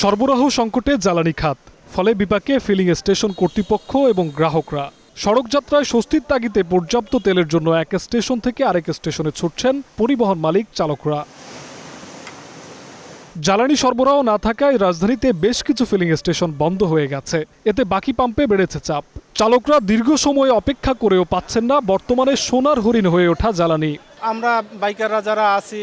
সরবরাহ সংকটে জ্বালানি খাত, ফলে বিপাকে ফিলিং স্টেশন কর্তৃপক্ষ এবং গ্রাহকরা। সড়ক যাত্রায় স্বস্তির তাগিদে পর্যাপ্ত তেলের জন্য এক স্টেশন থেকে আরেক স্টেশনে ছুটছেন পরিবহন মালিক চালকরা। জ্বালানি সরবরাহ না থাকায় রাজধানীতে বেশ কিছু ফিলিং স্টেশন বন্ধ হয়ে গেছে। এতে বাকি পাম্পে বেড়েছে চাপ। চালকরা দীর্ঘ সময় অপেক্ষা করেও পাচ্ছেন না বর্তমানে সোনার হরিণ হয়ে ওঠা জ্বালানি। আমরা বাইকাররা যারা আছি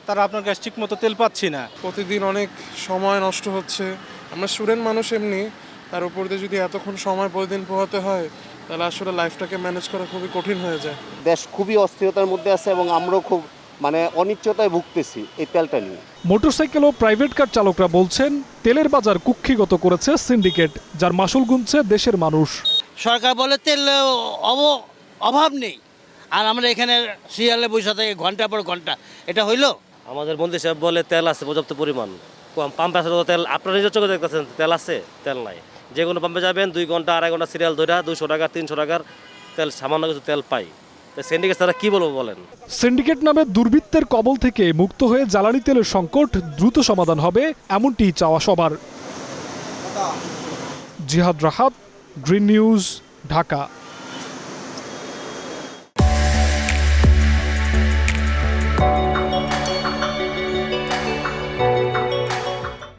তারা আপনার কাছে ঠিক মতো তেল পাচ্ছি না। প্রতিদিন অনেক সময় নষ্ট হচ্ছে। আমরা স্টুডেন্ট মানুষ এমনি, তার উপর দিয়ে যদি এতক্ষণ সময় প্রতিদিন পোহাতে হয় তাহলে আসলে লাইফটাকে ম্যানেজ করা খুবই কঠিন হয়ে যায়। দেশ খুবই অস্থিরতার মধ্যে আছে এবং আমরাও খুব অনিশ্চয়তায় ভুগতেছি এই তেলটা নিয়ে। মোটরসাইকেল ও প্রাইভেট কার চালকরা বলছেন, তেলের বাজার কুক্ষিগত করেছে সিন্ডিকেট, যার মাসুল গুনছে দেশের মানুষ। সরকার বলে তেল অভাব নেই, আর আমরা এখানে সিরিয়ালে বসে থাকি ঘন্টা পর ঘন্টা। এটা হইলো? আমাদের মন্ত্রী সাহেব বলে তেল আছে পর্যাপ্ত পরিমাণ, পাম্পে আছে তেল। আপনারা নিজের চোখে দেখতেছেন তেল আছে, তেল নাই। যে কোনো পাম্পে যাবেন 2 ঘন্টা 2.5 ঘন্টা সিরিয়াল ধরে 200 টাকা 300 টাকার তেল, সামান্য কিছু তেল পাই। সিন্ডিকেট তারা কি বলবো বলেন? সিন্ডিকেট নামে দুর্বৃত্তের কবল থেকে মুক্ত হয়ে জ্বালানি তেলের সংকট দ্রুত সমাধান হবে, এমনটি চাওয়া সবার। জিহাদ রাহাত, গ্রিন নিউজ, ঢাকা।